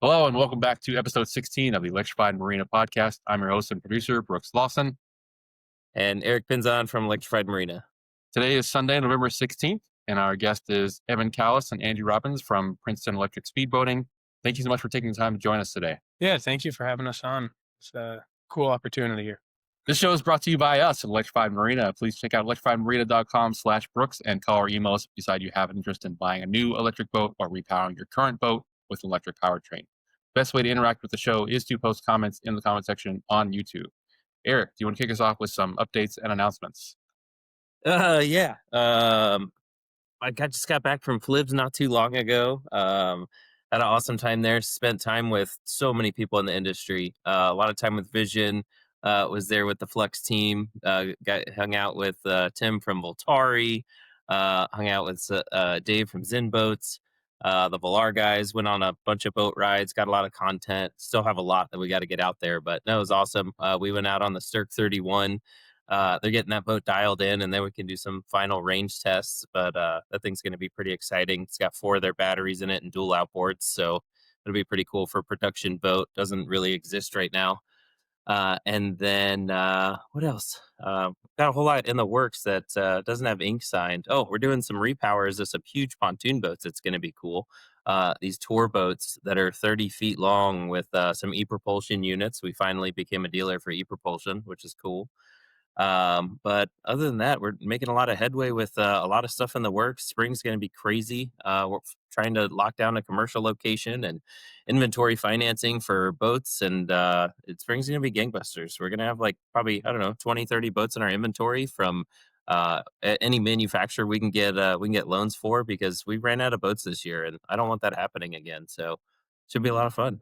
Hello and welcome back to episode 16 of the Electrified Marina podcast. I'm your host and producer, Brooks Lawson. And Erick Pinzon from Electrified Marina. Today is Sunday, November 16th, and our guest is Evan Callas and Andy Robbins from Princeton Electric Speedboating. Thank you so much for taking the time to join us today. Yeah, thank you for having us on. It's a cool opportunity here. This show is brought to you by us at Electrified Marina. Please check out electrifiedmarina.com/Brooks and call or email us if you decide you have an interest in buying a new electric boat or repowering your current boat with an electric powertrain. Best way to interact with the show is to post comments in the comment section on YouTube. Erick, do you want to kick us off with some updates and announcements? Yeah. Just got back from Flibs not too long ago. Had an awesome time there. Spent time with so many people in the industry. A lot of time with Vision. Was there with the Flex team. Hung out with Tim from Voltari. Hung out with Dave from Zen Boats. The Volar guys went on a bunch of boat rides. Got a lot of content. Still have a lot that we got to get out there, but no, it was awesome. We went out on the Stirk 31. They're getting that boat dialed in, and then we can do some final range tests. But that thing's going to be pretty exciting. It's got 4 of their batteries in it and dual outboards, so it'll be pretty cool for a production boat. Doesn't really exist right now. And then what else? Got a whole lot in the works that doesn't have ink signed. Oh, we're doing some repowers of some huge pontoon boats. It's going to be cool. These tour boats that are 30 feet long with some e-propulsion units. We finally became a dealer for e-propulsion, which is cool. But other than that, we're making a lot of headway with a lot of stuff in the works. Spring's going to be crazy. We're trying to lock down a commercial location and inventory financing for boats. And spring's going to be gangbusters. We're going to have probably, 20, 30 boats in our inventory from any manufacturer we can get loans for, because we ran out of boats this year and I don't want that happening again. So should be a lot of fun.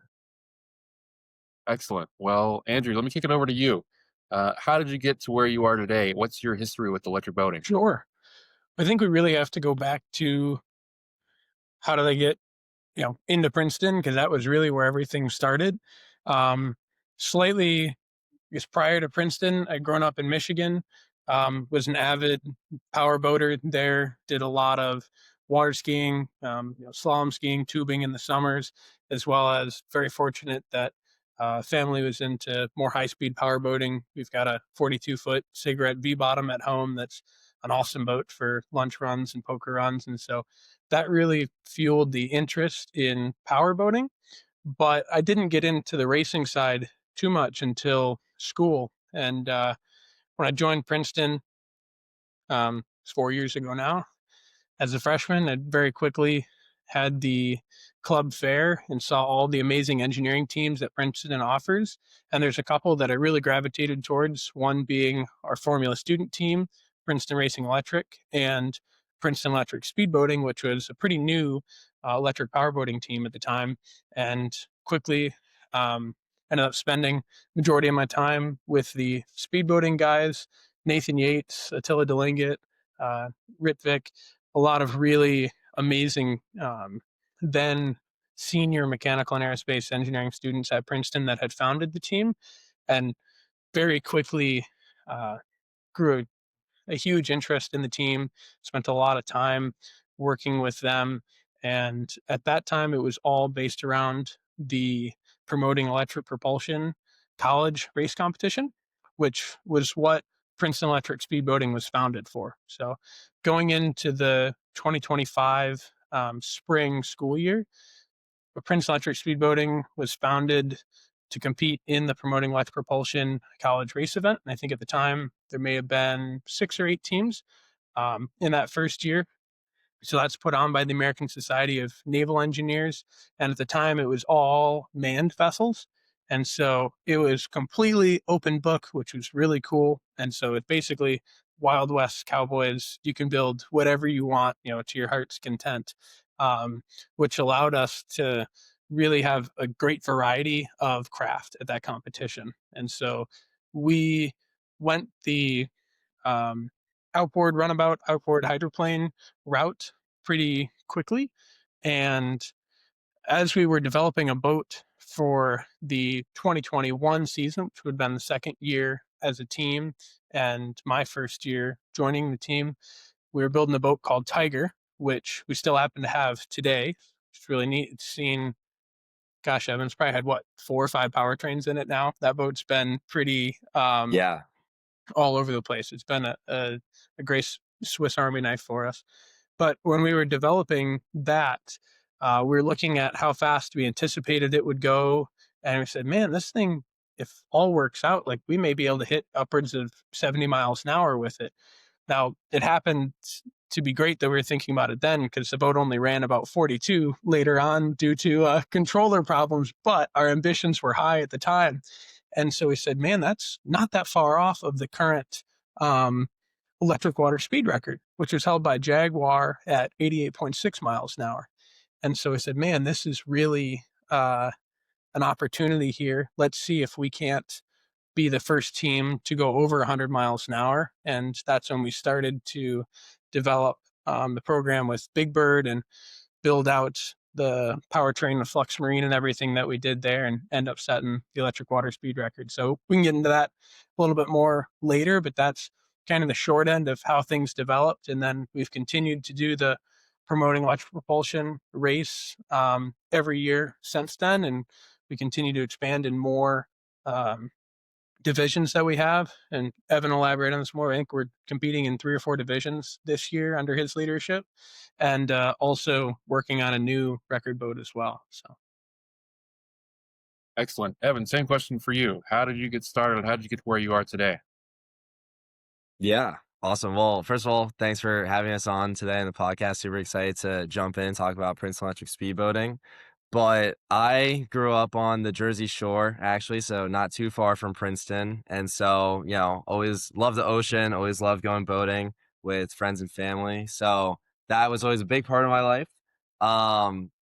Excellent. Well, Andrew, let me kick it over to you. How did you get to where you are today? What's your history with electric boating? Sure. I think we really have to go back to how did I get, into Princeton, because that was really where everything started. Slightly, I guess prior to Princeton, I'd grown up in Michigan, was an avid power boater there, did a lot of water skiing, slalom skiing, tubing in the summers, as well as very fortunate that family was into more high-speed power boating. We've got a 42-foot cigarette V-bottom at home that's an awesome boat for lunch runs and poker runs. And so that really fueled the interest in power boating. But I didn't get into the racing side too much until school. And when I joined Princeton, it's 4 years ago now, as a freshman, I very quickly had the club fair and saw all the amazing engineering teams that Princeton offers. And there's a couple that I really gravitated towards, one being our Formula student team, Princeton Racing Electric, and Princeton Electric Speedboating, which was a pretty new electric powerboating team at the time. And quickly ended up spending majority of my time with the speedboating guys, Nathan Yates, Attila Delingit, Ritvik, a lot of really amazing then senior mechanical and aerospace engineering students at Princeton that had founded the team, and very quickly grew a huge interest in the team, spent a lot of time working with them. And at that time, it was all based around the promoting electric propulsion college race competition, which was what Princeton Electric Speedboating was founded for. So going into the 2025 spring school year, Princeton Electric Speedboating was founded to compete in the Promoting Electric Propulsion college race event. And I think at the time there may have been 6 or 8 teams in that first year. So that's put on by the American Society of Naval Engineers. And at the time, it was all manned vessels. And so it was completely open book, which was really cool. And so it's basically Wild West Cowboys. You can build whatever you want, to your heart's content, which allowed us to really have a great variety of craft at that competition. And so we went the outboard runabout, outboard hydroplane route pretty quickly. And as we were developing a boat for the 2021 season, which would have been the second year as a team and my first year joining the team, we were building a boat called Tiger, which we still happen to have today. It's really neat. It's seen gosh, Evan's probably had what, 4 or 5 powertrains in it now. That boat's been pretty Yeah. all over the place. It's been a great Swiss Army knife for us. But when we were developing that, we were looking at how fast we anticipated it would go, and we said, "Man, this thing, if all works out, like we may be able to hit upwards of 70 miles an hour with it." Now, it happened to be great that we were thinking about it then, because the boat only ran about 42 later on due to controller problems, but our ambitions were high at the time. And so we said, man, that's not that far off of the current um, electric water speed record, which was held by Jaguar at 88.6 miles an hour. And so we said, man, this is really an opportunity here. Let's see if we can't be the first team to go over 100 miles an hour. And that's when we started to develop the program with Big Bird and build out the powertrain, the Flux Marine, and everything that we did there, and end up setting the electric water speed record. So we can get into that a little bit more later, but that's kind of the short end of how things developed. And then we've continued to do the promoting electric propulsion race every year since then, and we continue to expand in more divisions that we have. And Evan elaborate on this more. I think we're competing in 3 or 4 divisions this year under his leadership, and also working on a new record boat as well. So Excellent. Evan, same question for you. How did you get started? How did you get to where you are today? Yeah. Awesome. Well, first of all, thanks for having us on today in the podcast. Super excited to jump in and talk about Princeton Electric Speedboating. But I grew up on the Jersey Shore, actually, so not too far from Princeton. And so, always loved the ocean, always loved going boating with friends and family. So that was always a big part of my life.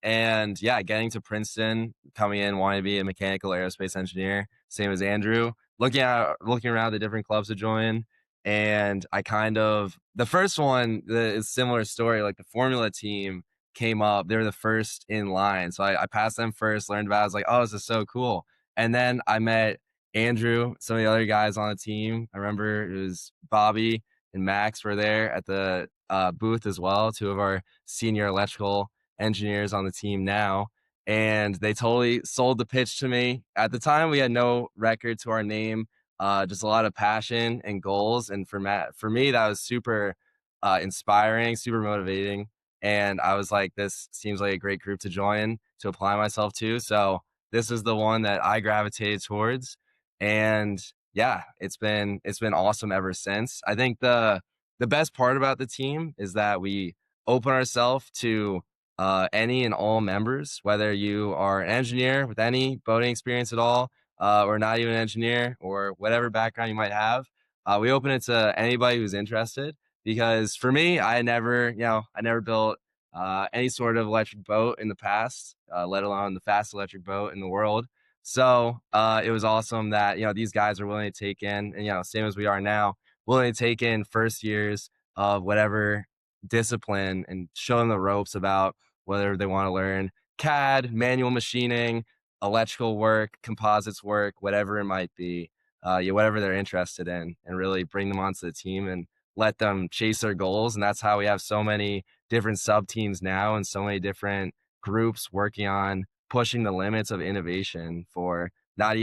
And yeah, getting to Princeton, coming in, wanting to be a mechanical aerospace engineer, same as Andrew, looking around the different clubs to join. And I the first one, is similar story, like the Formula team came up. They were the first in line. So I passed them first, learned about it. I was like, oh, this is so cool. And then I met Andrew, some of the other guys on the team. I remember it was Bobby and Max were there at the booth as well, 2 of our senior electrical engineers on the team now. And they totally sold the pitch to me. At the time, we had no record to our name, just a lot of passion and goals. And for me, that was super inspiring, super motivating. And I was like, this seems like a great group to join, to apply myself to. So this is the one that I gravitated towards. And yeah, it's been awesome ever since. I think the best part about the team is that we open ourselves to any and all members, whether you are an engineer with any boating experience at all, or not even an engineer, or whatever background you might have. We open it to anybody who's interested. Because for me, I never built any sort of electric boat in the past, let alone the fastest electric boat in the world. So it was awesome that these guys are willing to take in, and same as we are now, willing to take in first years of whatever discipline and show them the ropes about whether they want to learn CAD, manual machining, electrical work, composites work, whatever it might be, whatever they're interested in, and really bring them onto the team and let them chase their goals. And that's how we have so many different sub teams now and so many different groups working on pushing the limits of innovation for not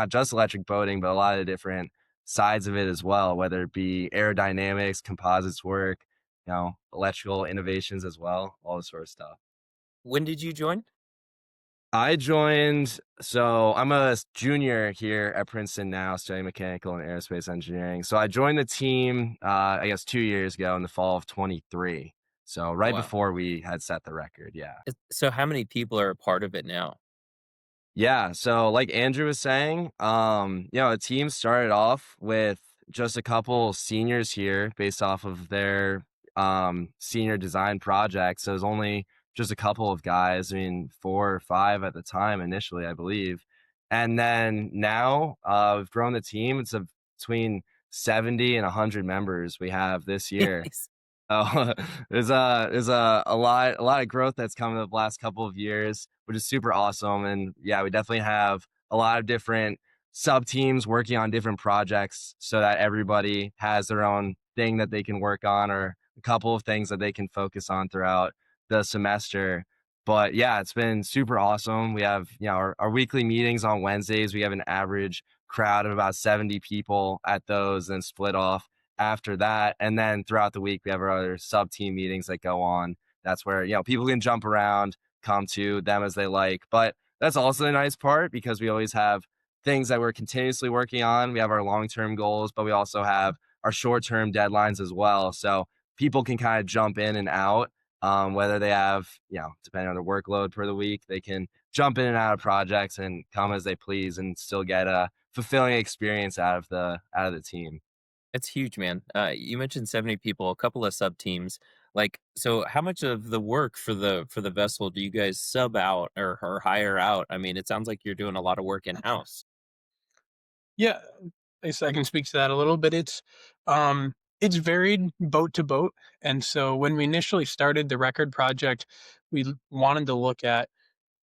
just electric boating, but a lot of different sides of it as well, whether it be aerodynamics, composites work, electrical innovations as well, all this sort of stuff. When did you join? I joined, so I'm a junior here at Princeton now, studying mechanical and aerospace engineering. So I joined the team, I guess 2 years ago in the fall of 23. So right Wow. before we had set the record, yeah. So how many people are a part of it now? Yeah, so like Andrew was saying, the team started off with just a couple seniors here based off of their senior design projects. So it was only just a couple of guys, 4 or 5 at the time initially, I believe. And then now we've grown the team. It's between 70 and 100 members we have this year. Nice. Oh, there's a lot of growth that's come in the last couple of years, which is super awesome. And yeah, we definitely have a lot of different sub teams working on different projects so that everybody has their own thing that they can work on, or a couple of things that they can focus on throughout the semester. But yeah, it's been super awesome. We have, our weekly meetings on Wednesdays. We have an average crowd of about 70 people at those, and split off after that. And then throughout the week, we have our other sub team meetings that go on. That's where, people can jump around, come to them as they like. But that's also the nice part, because we always have things that we're continuously working on. We have our long-term goals, but we also have our short-term deadlines as well. So people can kind of jump in and out, whether they have, depending on their workload for the week, they can jump in and out of projects and come as they please and still get a fulfilling experience out of the team. It's huge, man. You mentioned 70 people, a couple of sub teams. Like, so how much of the work for the vessel do you guys sub out or hire out? I mean, it sounds like you're doing a lot of work in house. Yeah, I can speak to that a little bit. It's varied boat to boat. And so when we initially started the record project, we wanted to look at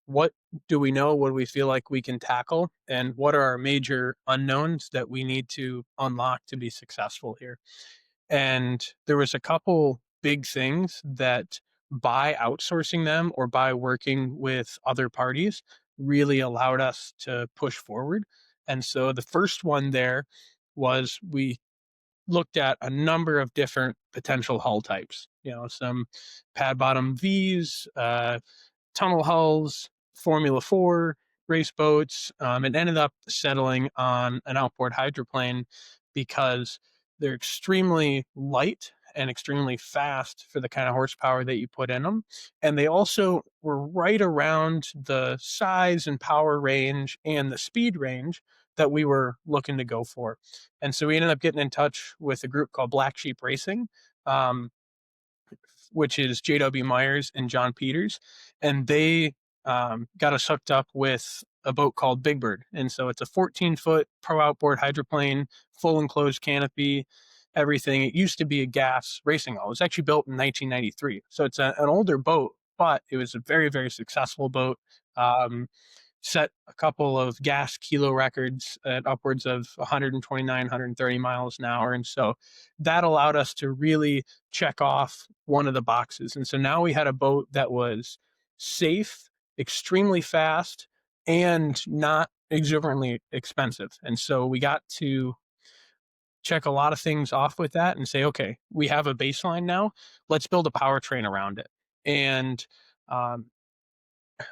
what do we know, what do we feel like we can tackle, and what are our major unknowns that we need to unlock to be successful here. And there was a couple big things that, by outsourcing them or by working with other parties, really allowed us to push forward. And so the first one there was, we looked at a number of different potential hull types, some pad bottom Vs, tunnel hulls, Formula 4 race boats, and ended up settling on an outboard hydroplane because they're extremely light and extremely fast for the kind of horsepower that you put in them. And they also were right around the size and power range and the speed range that we were looking to go for. And so we ended up getting in touch with a group called Black Sheep Racing, um, which is JW Myers and John Peters, and they got us hooked up with a boat called Big Bird. And so it's a 14-foot pro outboard hydroplane, full enclosed canopy, everything. It used to be a gas racing hull. It was actually built in 1993. So it's an older boat, but it was a very, very successful boat. Set a couple of gas kilo records at upwards of 129, 130 miles an hour. And so that allowed us to really check off one of the boxes. And so now we had a boat that was safe, extremely fast, and not exuberantly expensive. And so we got to check a lot of things off with that and say, okay, we have a baseline now. Let's build a powertrain around it. And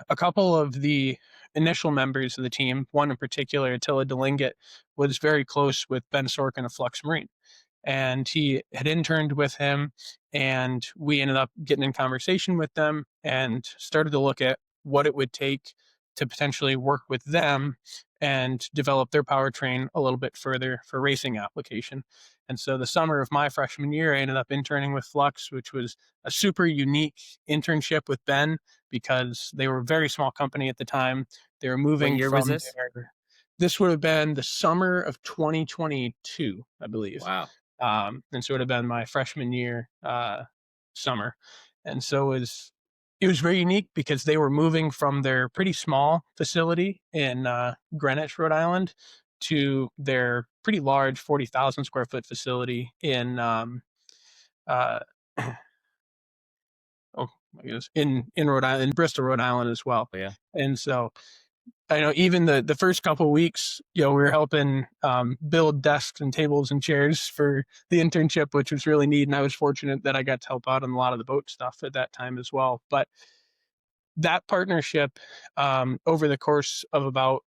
a couple of the initial members of the team, one in particular, Attila Delingit, was very close with Ben Sorkin of Flux Marine. And he had interned with him, and we ended up getting in conversation with them and started to look at what it would take to potentially work with them and develop their powertrain a little bit further for racing application. And so the summer of my freshman year, I ended up interning with Flux, which was a super unique internship with Ben because they were a very small company at the time. They were moving What year from was this? this would have been the summer of 2022, I believe. Wow. And so it would have been my freshman year summer. And so it was very unique because they were moving from their pretty small facility in Greenwich, Rhode Island, to their pretty large 40,000 square foot facility in uh, oh my goodness, in Rhode Island, in Bristol, Rhode Island as well. Yeah. And so I know even the first couple of weeks, we were helping build desks and tables and chairs for the internship, which was really neat. And I was fortunate that I got to help out on a lot of the boat stuff at that time as well. But that partnership, over the course of about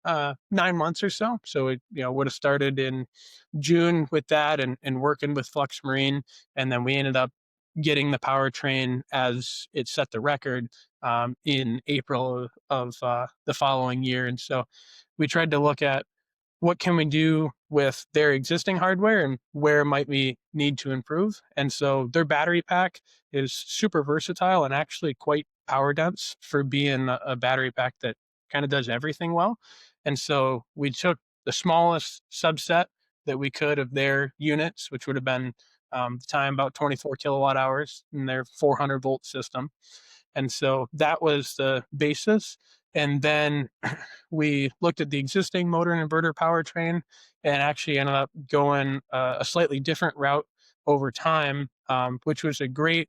9 months or so. So it would have started in June with that and working with Flux Marine, and then we ended up getting the powertrain as it set the record in April of the following year. And so we tried to look at what can we do with their existing hardware and where might we need to improve. And so their battery pack is super versatile and actually quite power dense for being a battery pack that kind of does everything well. And so we took the smallest subset that we could of their units, which would have been the time about 24 kilowatt hours in their 400 volt system. And so that was the basis. And then we looked at the existing motor and inverter powertrain and actually ended up going a slightly different route over time, which was a great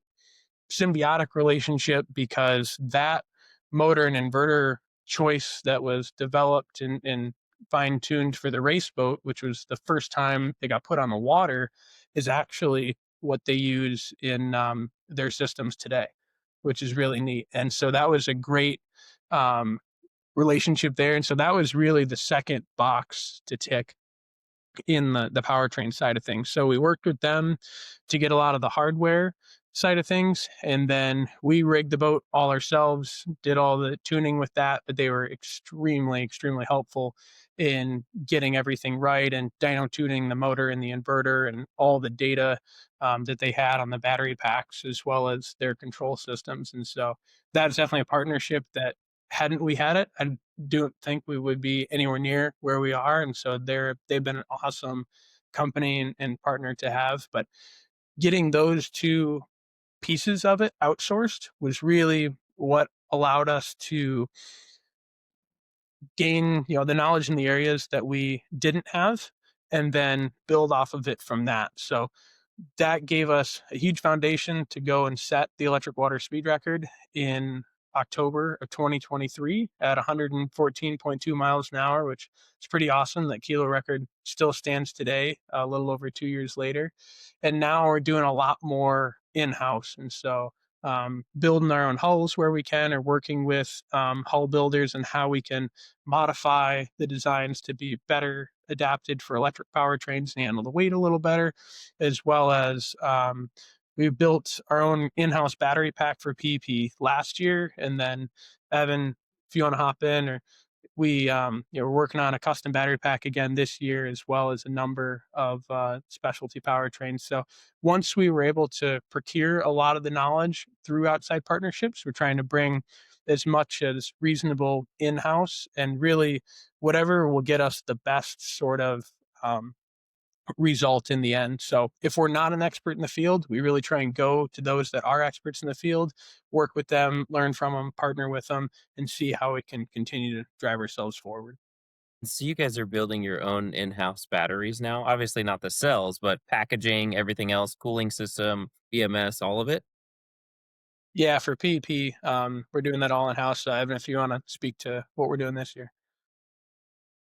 symbiotic relationship, because that motor and inverter choice that was developed and fine-tuned for the race boat, which was the first time they got put on the water, is actually what they use in their systems today, which is really neat. And so that was a great relationship there. And so that was really the second box to tick in the powertrain side of things. So we worked with them to get a lot of the hardware side of things, and then we rigged the boat all ourselves, did all the tuning with that, but they were extremely helpful in getting everything right and dyno tuning the motor and the inverter and all the data that they had on the battery packs as well as their control systems. And so that's definitely a partnership that, hadn't we had it, I don't think we would be anywhere near where we are. And so they've been an awesome company and partner to have. But getting those two pieces of it outsourced was really what allowed us to gain, the knowledge in the areas that we didn't have, and then build off of it from that. So that gave us a huge foundation to go and set the electric water speed record in October of 2023 at 114.2 miles an hour, which is pretty awesome. That kilo record still stands today, a little over 2 years later. And now we're doing a lot more in-house. And so building our own hulls where we can, or working with hull builders and how we can modify the designs to be better adapted for electric powertrains and handle the weight a little better, as well as we built our own in-house battery pack for PP last year. And then Evan, if you want to hop in, or we're working on a custom battery pack again this year, as well as a number of specialty powertrains. So once we were able to procure a lot of the knowledge through outside partnerships, we're trying to bring as much as reasonable in-house, and really whatever will get us the best sort of result in the end. So if we're not an expert in the field, we really try and go to those that are experts in the field, work with them, learn from them, partner with them, and see how we can continue to drive ourselves forward. So you guys are building your own in-house batteries now. Obviously not the cells, but packaging, everything else, cooling system, EMS, all of it. Yeah, for PP, we're doing that all in-house. Evan, if you want to speak to what we're doing this year.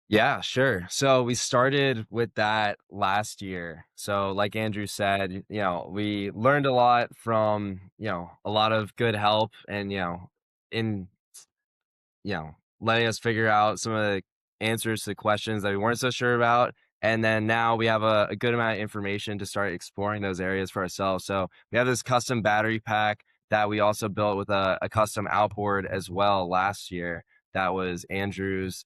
Yeah, sure. So we started with that last year. So like Andrew said, we learned a lot from, a lot of good help, and, in, letting us figure out some of the answers to questions that we weren't so sure about. And then now we have a good amount of information to start exploring those areas for ourselves. So we have this custom battery pack that we also built with a custom outboard as well last year. That was Andrew's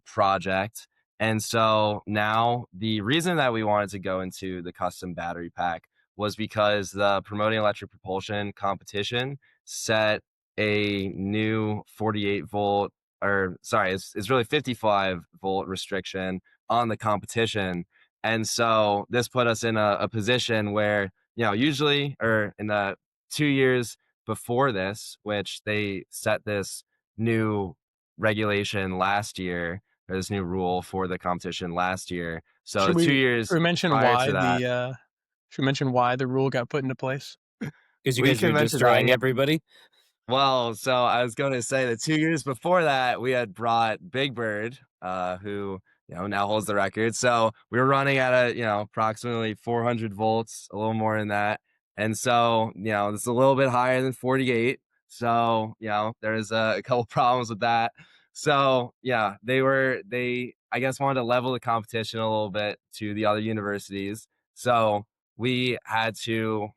project. And so now the reason that we wanted to go into the custom battery pack was because the Promoting Electric Propulsion competition set a new 48 volt, or sorry, it's really 55 volt restriction on the competition. And so this put us in a position where, usually, or in the 2 years before this, which they set this new regulation last year, or this new rule for the competition last year. So Should 2 we years mention prior why to that, should we mention why the rule got put into place? Because you we guys can are mention destroying that. everybody. Well, so I was going to say that 2 years before that, we had brought Big Bird, who, now holds the record. So we were running at approximately 400 volts, a little more than that. And so, it's a little bit higher than 48. So, there's a couple problems with that. So yeah, they, I guess, wanted to level the competition a little bit to the other universities. So we had to,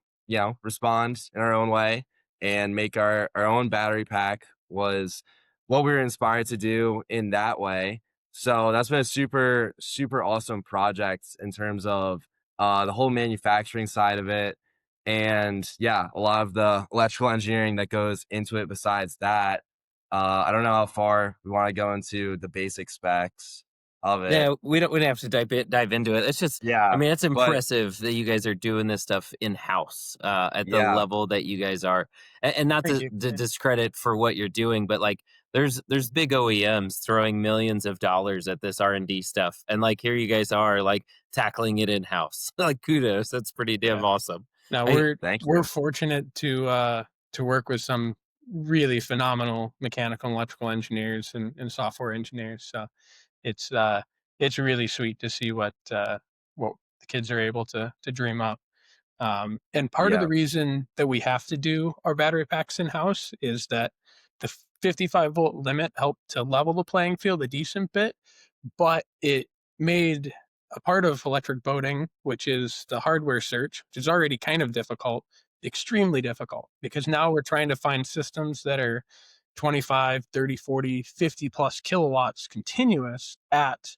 respond in our own way and make our own battery pack, was what we were inspired to do in that way. So that's been a super, super awesome project in terms of the whole manufacturing side of it. And yeah, a lot of the electrical engineering that goes into it besides that. I don't know how far we want to go into the basic specs of it. Yeah, we don't have to dive into it. It's just, I Yeah, mean, it's but impressive that you guys are doing this stuff in house at the yeah, level that you guys are, and not Thank to, you. to discredit for what you're doing, but like there's big OEMs throwing millions of dollars at this R&D stuff, and like here you guys are like tackling it in house. Like kudos, that's pretty damn Yeah. awesome. Now I Thank we're you. fortunate to work with some really phenomenal mechanical and electrical engineers and software engineers. So it's uh it's really sweet to see what the kids are able to dream up. And part of the Yeah. reason that we have to do our battery packs in house is that the 55-volt limit helped to level the playing field a decent bit, but it made a part of electric boating, which is the hardware search, which is already kind of difficult, extremely difficult, because now we're trying to find systems that are 25, 30, 40, 50 plus kilowatts continuous at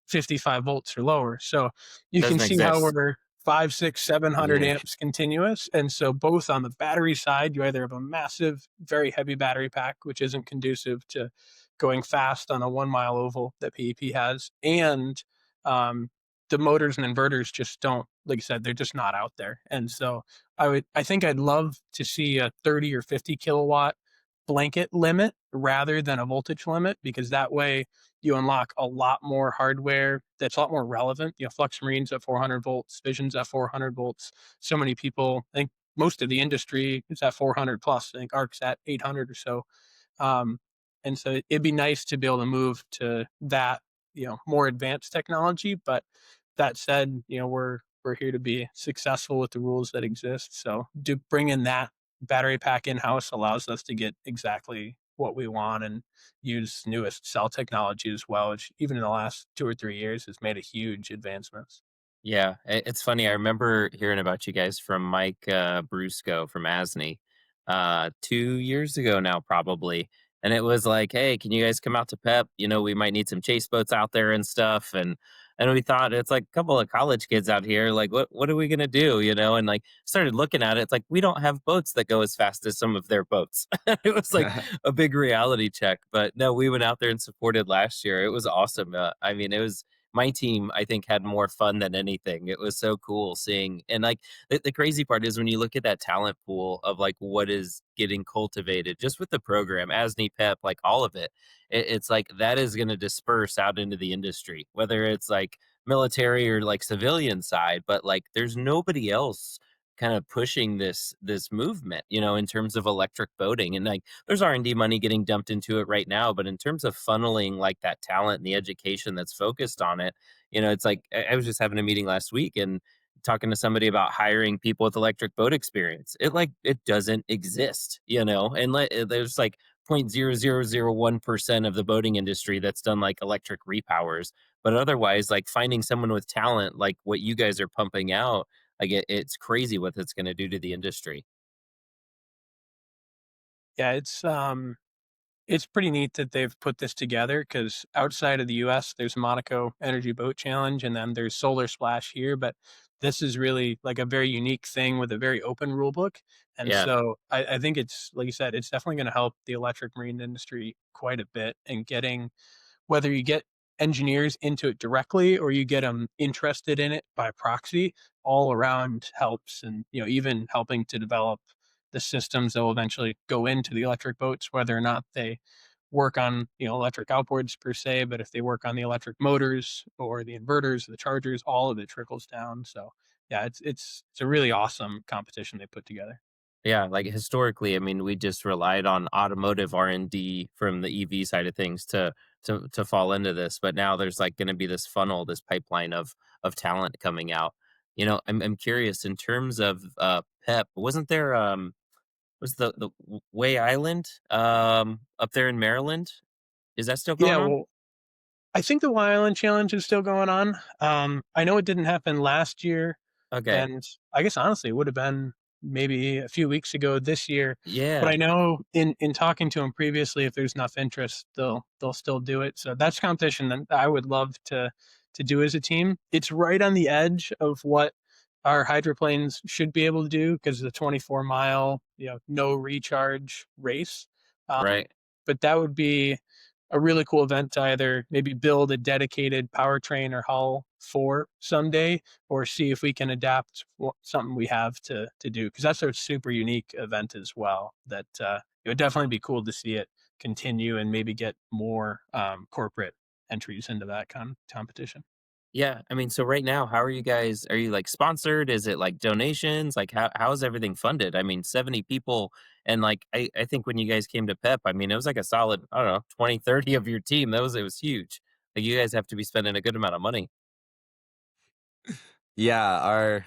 55 volts or lower. So you can doesn't see how exist. we're 5, 6, 700 Yeah. amps continuous. And so both on the battery side, you either have a massive, very heavy battery pack, which isn't conducive to going fast on a 1 mile oval that PEP has, and um, the motors and inverters just don't, like I said, they're just not out there. And so I think I'd love to see a 30 or 50 kilowatt blanket limit rather than a voltage limit, because that way you unlock a lot more hardware that's a lot more relevant. Flux Marine's at 400 volts, Vision's at 400 volts. So many people, I think most of the industry is at 400 plus. I think Arc's at 800 or so. Um, and so it'd be nice to be able to move to that, more advanced technology. But that said, we're here to be successful with the rules that exist. So to bring in that battery pack in house allows us to get exactly what we want and use newest cell technology as well, which even in the last 2 or 3 years has made a huge advancements. Yeah, it's funny. I remember hearing about you guys from Mike Brusco from Asney 2 years ago now, probably. And it was like, hey, can you guys come out to PEP? We might need some chase boats out there and stuff. And we thought it's like a couple of college kids out here. Like, what are we gonna do? And like started looking at it. It's like we don't have boats that go as fast as some of their boats. It was like a big reality check. But no, we went out there and supported last year. It was awesome. I mean, it was my team, I think, had more fun than anything. It was so cool seeing, and like the crazy part is when you look at that talent pool of like what is getting cultivated just with the program, ASNI PEP, like all of it, it's like that is going to disperse out into the industry, whether it's like military or like civilian side, but like there's nobody else kind of pushing this movement, in terms of electric boating. And like there's R&D money getting dumped into it right now, but in terms of funneling like that talent and the education that's focused on it, it's like I was just having a meeting last week and talking to somebody about hiring people with electric boat experience. It doesn't exist, and there's like 0.0001% of the boating industry that's done like electric repowers. But otherwise, like finding someone with talent like what you guys are pumping out, like it's crazy what it's going to do to the industry. Yeah, it's pretty neat that they've put this together, because outside of the US, there's Monaco Energy Boat Challenge and then there's Solar Splash here. But this is really like a very unique thing with a very open rule book. And Yeah, so I think it's, like you said, it's definitely going to help the electric marine industry quite a bit, and getting, whether you get engineers into it directly or you get them interested in it by proxy, all around helps. And even helping to develop the systems that will eventually go into the electric boats, whether or not they work on electric outboards per se, but if they work on the electric motors or the inverters, the chargers, all of it trickles down. So yeah, it's a really awesome competition they put together. yeah. Like historically, I mean, we just relied on automotive R&D from the EV side of things to fall into this, but now there's like going to be this funnel, this pipeline of talent coming out. I'm curious in terms of PEP. Wasn't there was the Way Island up there in Maryland? Is that still Yeah, going on? well, I think the Y Island Challenge is still going on. I know it didn't happen last year, Okay. and I guess honestly, it would have been maybe a few weeks ago this year. But I Yeah. know in talking to them previously, if there's enough interest, they'll still do it. So that's competition that I would love to do as a team. It's right on the edge of what our hydroplanes should be able to do, because of the 24-mile, no recharge race. Um, Right. but that would be a really cool event to either maybe build a dedicated powertrain or hull for someday, or see if we can adapt something we have to do, because that's a super unique event as well. That it would definitely be cool to see it continue and maybe get more corporate entries into that competition. Yeah, I mean, so right now, how are you guys? Are you like sponsored? Is it like donations? Like how is everything funded? I mean, 70 people, and like I think when you guys came to PEP, I mean, it was like a solid, I don't know, 20, 30 of your team. It was huge. Like you guys have to be spending a good amount of money. Yeah, our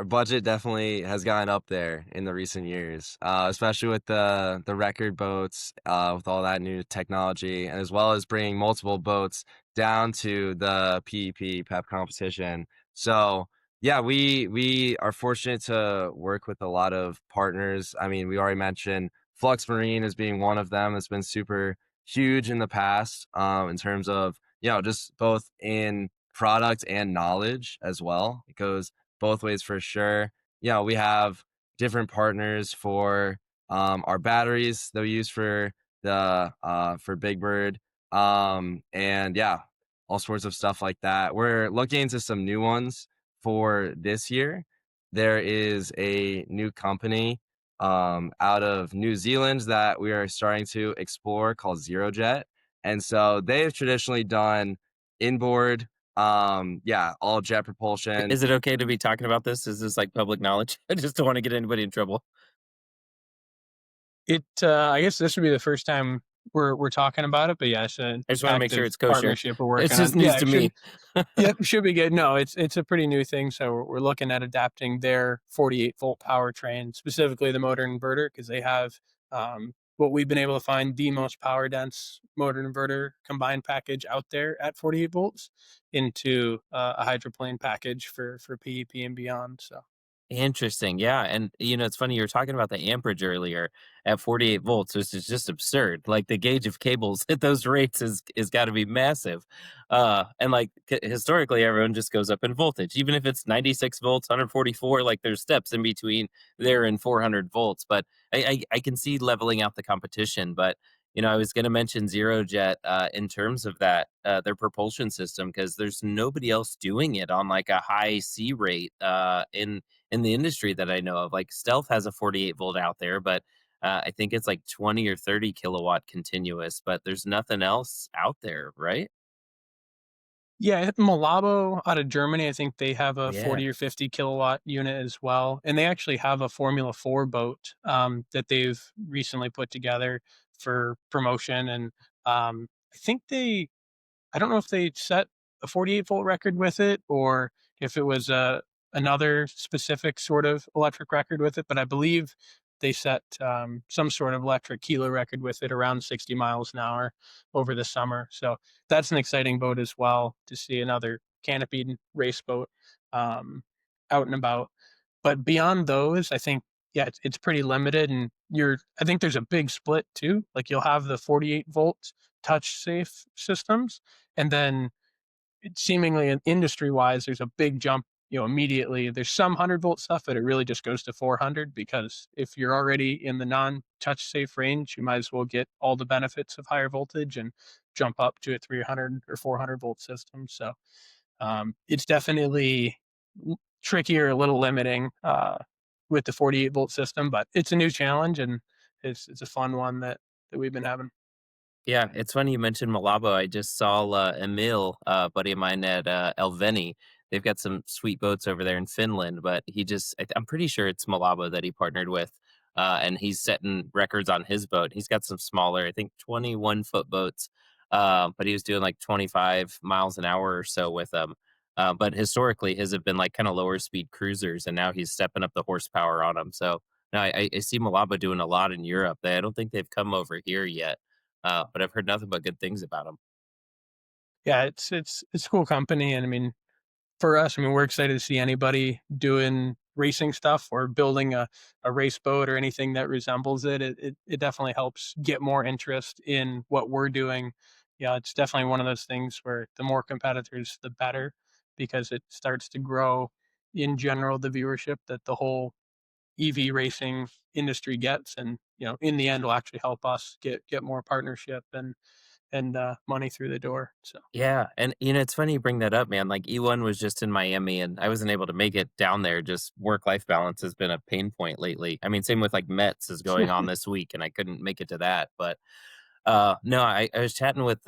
budget definitely has gone up there in the recent years, especially with the record boats, with all that new technology, and as well as bringing multiple boats down to the PEP PEP competition. So yeah, we are fortunate to work with a lot of partners. I mean, we already mentioned Flux Marine as being one of them. It's been super huge in the past, in terms of just both in product and knowledge as well. It goes both ways for sure. We have different partners for our batteries that we use for Big Bird. And yeah, all sorts of stuff like that. We're looking into some new ones for this year. There is a new company out of New Zealand that we are starting to explore called Zero Jet. And so they've traditionally done inboard yeah, all jet propulsion. Is it okay to be talking about this? Is this like public knowledge? I just don't want to get anybody in trouble. I guess this would be the first time we're talking about it, but yes, I it's just want to make sure active it's kosher. partnership we're It's working just on. news Yeah, to it should. me. Yep, should be good. No, it's a pretty new thing, so we're looking at adapting their 48-volt powertrain, specifically the motor inverter, because they have what we've been able to find the most power dense motor inverter combined package out there at 48 volts into a hydroplane package for PEP and beyond. So Interesting. Yeah. And, it's funny. You were talking about the amperage earlier at 48 volts, which is just absurd. Like the gauge of cables at those rates is got to be massive. And like historically, everyone just goes up in voltage, even if it's 96 volts, 144, like there's steps in between there and 400 volts. But I can see leveling out the competition. But, I was going to mention Zero Jet in terms of that, their propulsion system, because there's nobody else doing it on like a high C rate in the industry that I know of. Like Stealth has a 48 volt out there, but I think it's like 20 or 30 kilowatt continuous, but there's nothing else out there, right? yeah, Malabo out of Germany, I think they have a Yeah. 40 or 50 kilowatt unit as well. And they actually have a Formula 4 boat that they've recently put together for promotion. And I think I don't know if they set a 48-volt record with it or if it was another specific sort of electric record with it, but I believe they set some sort of electric kilo record with it around 60 miles an hour over the summer. So that's an exciting boat as well to see another canopied race boat out and about. But beyond those, I think, yeah, it's pretty limited. And I think there's a big split too. Like you'll have the 48-volt touch safe systems and then seemingly industry wise, there's a big jump. Immediately there's some 100-volt stuff, but it really just goes to 400 because if you're already in the non-touch safe range, you might as well get all the benefits of higher voltage and jump up to a 300 or 400-volt system. So it's definitely trickier, a little limiting with the 48-volt system, but it's a new challenge and it's a fun one that we've been having. Yeah, it's funny you mentioned Malabo. I just saw Emil, buddy of mine at Elveni. They've got some sweet boats over there in Finland, but I'm pretty sure it's Malabo that he partnered with. And he's setting records on his boat. He's got some smaller, I think 21-foot boats, but he was doing like 25 miles an hour or so with them. But historically, his have been like kind of lower speed cruisers, and now he's stepping up the horsepower on them. So no, I see Malabo doing a lot in Europe. I don't think they've come over here yet, but I've heard nothing but good things about them. Yeah, it's a cool company, and I mean, for us, I mean, we're excited to see anybody doing racing stuff or building a race boat or anything that resembles it. It definitely helps get more interest in what we're doing. Yeah, it's definitely one of those things where the more competitors, the better, because it starts to grow in general the viewership that the whole EV racing industry gets, and in the end, will actually help us get more partnership and money through the door. So. Yeah, and it's funny you bring that up, man. Like E1 was just in Miami, and I wasn't able to make it down there. Just work-life balance has been a pain point lately. I mean, same with like Mets is going on this week, and I couldn't make it to that. But no, I was chatting with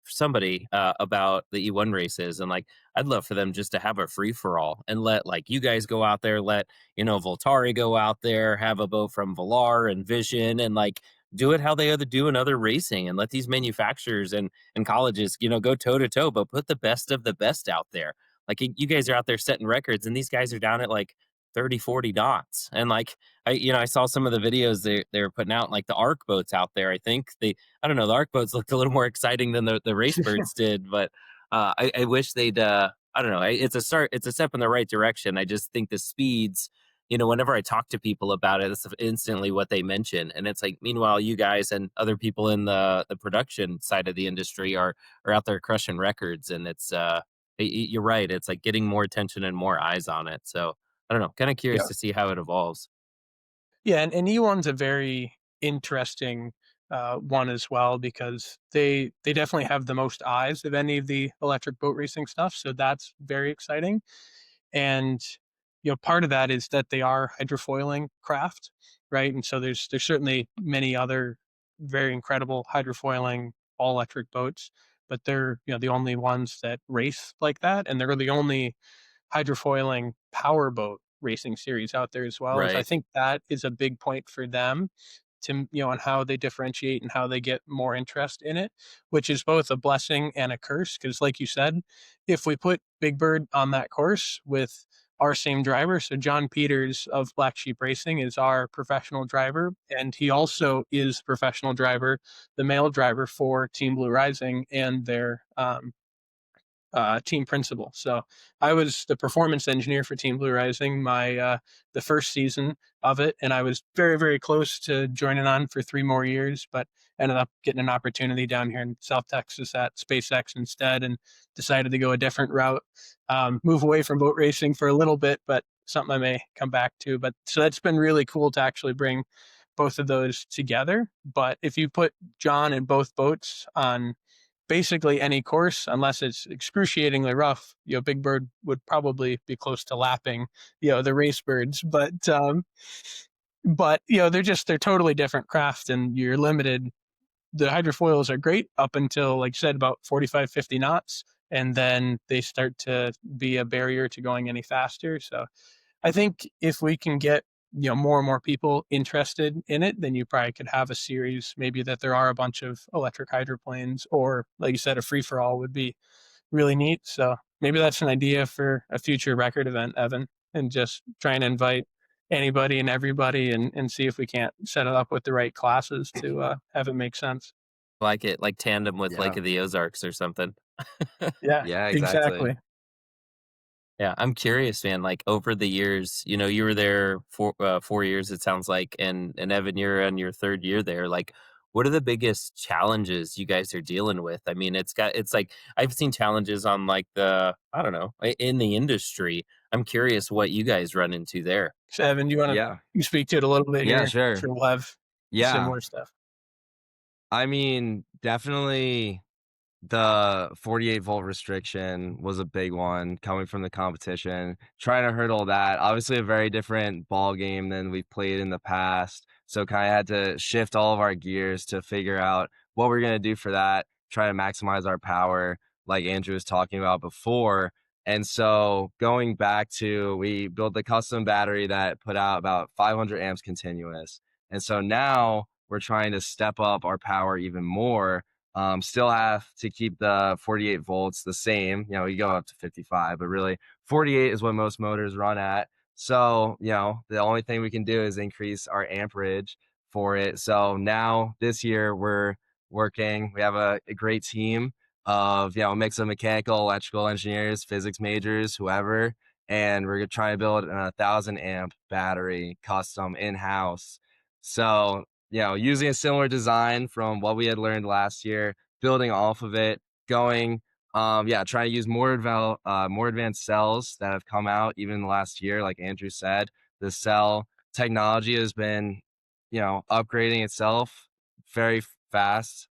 somebody about the E1 races, and like I'd love for them just to have a free for all and let like you guys go out there, let Voltari go out there, have a boat from Velar and Vision, and like do it how they other do in other racing, and let these manufacturers and colleges go toe to toe, but put the best of the best out there. Like you guys are out there setting records, and these guys are down at like 30, 40 knots, and like I saw some of the videos they were putting out, like the arc boats out there. I don't know, the arc boats looked a little more exciting than the race birds did, but I wish they'd. I don't know. It's a start. It's a step in the right direction. I just think the speeds. Whenever I talk to people about it, it's instantly what they mention, and it's like, meanwhile, you guys and other people in the production side of the industry are out there crushing records, and it's you're right. It's like getting more attention and more eyes on it. So I don't know. Kind of curious Yeah. to see how it evolves. Yeah, and E1's a very interesting one as well, because they definitely have the most eyes of any of the electric boat racing stuff. So that's very exciting. And part of that is that they are hydrofoiling craft, right? And so there's certainly many other very incredible hydrofoiling all electric boats, but they're the only ones that race like that, and they're the only hydrofoiling powerboat racing series out there as well. And so I Right. think that is a big point for them to, on how they differentiate and how they get more interest in it, which is both a blessing and a curse. Because, like you said, if we put Big Bird on that course with our same driver, so John Peters of Black Sheep Racing is our professional driver, and he also is professional driver, the male driver for Team Blue Rising and their team principal. So I was the performance engineer for Team Blue Rising the first season of it, and I was very, very close to joining on for 3 more years, but ended up getting an opportunity down here in South Texas at SpaceX instead, and decided to go a different route, move away from boat racing for a little bit, but something I may come back to. But so that's been really cool to actually bring both of those together. But if you put John in both boats on basically any course, unless it's excruciatingly rough, Big Bird would probably be close to lapping, the race birds. But they're totally different craft, and you're limited. The hydrofoils are great up until, like you said, about 45, 50 knots, and then they start to be a barrier to going any faster. So I think if we can get more and more people interested in it, then you probably could have a series, maybe that there are a bunch of electric hydroplanes, or like you said, a free for all would be really neat. So maybe that's an idea for a future record event, Evan, and just try and invite anybody and everybody, and see if we can't set it up with the right classes to have it make sense. Like it, like tandem with Lake Yeah. of the Ozarks or something. Yeah, Yeah, exactly. exactly. Yeah, I'm curious, man. Like over the years, you were there for 4 years, it sounds like, and Evan, you're on your third year there. Like, what are the biggest challenges you guys are dealing with? I mean, it's like I've seen challenges on like I don't know, in the industry. I'm curious what you guys run into there. So Evan, do you want to Yeah. you speak to it a little bit Yeah, here? sure. Sure, we'll have Yeah. similar stuff. I mean, definitely the 48-volt restriction was a big one coming from the competition. Trying to hurdle that, obviously a very different ball game than we've played in the past. So kind of had to shift all of our gears to figure out what we're going to do for that, try to maximize our power like Andrew was talking about before. And so going back to, we built the custom battery that put out about 500 amps continuous. And so now we're trying to step up our power even more. Still have to keep the 48 volts the same. You go up to 55, but really 48 is what most motors run at. So, the only thing we can do is increase our amperage for it. So now this year we have a great team of, a mix of mechanical, electrical engineers, physics majors, whoever, and we're trying to build a 1,000 amp battery custom in-house. So, using a similar design from what we had learned last year, building off of it, going, trying to use more advanced cells that have come out even in the last year. Like Andrew said, the cell technology has been, upgrading itself very fast.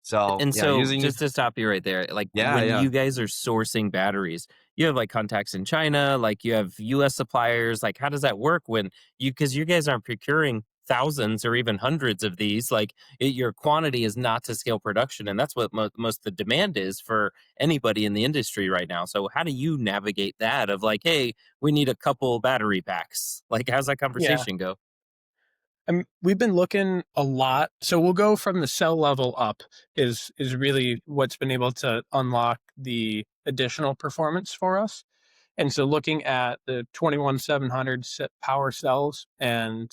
So, And so, using, just to stop you right there, like yeah, when yeah. you guys are sourcing batteries, you have like contacts in China, like you have U.S. suppliers. Like, how does that work when because you guys aren't procuring thousands or even hundreds of these, like your quantity is not to scale production, and that's what most the demand is for anybody in the industry right now. So how do you navigate that of like, hey, we need a couple battery packs? Like, how's that Yeah. conversation go? We've been looking a lot. So we'll go from the cell level up is really what's been able to unlock the additional performance for us. And so looking at the 21700 power cells and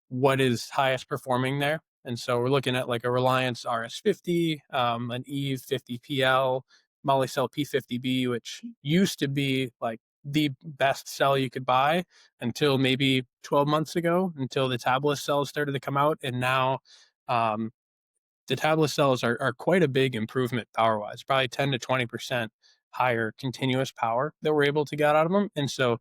what is highest performing there. And so we're looking at like a Reliance RS50, an Eve 50PL, Molicel P50B, which used to be like the best cell you could buy until maybe 12 months ago, until the tabless cells started to come out. And now um, the tabless cells are quite a big improvement power wise, probably 10 to 20% higher continuous power that we're able to get out of them. And so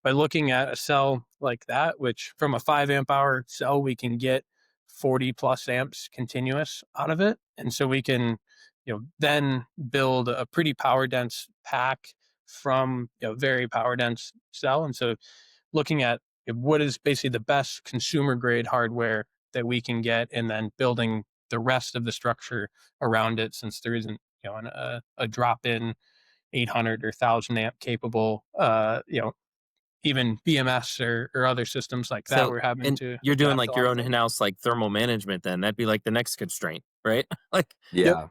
by looking at a cell like that, which from a 5 amp hour cell, we can get 40 plus amps continuous out of it. And so we can, then build a pretty power dense pack from very power dense cell. And so looking at what is basically the best consumer grade hardware that we can get, and then building the rest of the structure around it, since there isn't, a drop in 800 or 1000 amp capable, even BMS or other systems like that, So, we're having and to you're doing adapt a like your lot own to. in-house like thermal management, then that'd be like the next constraint, right? Like, Yep. Yeah.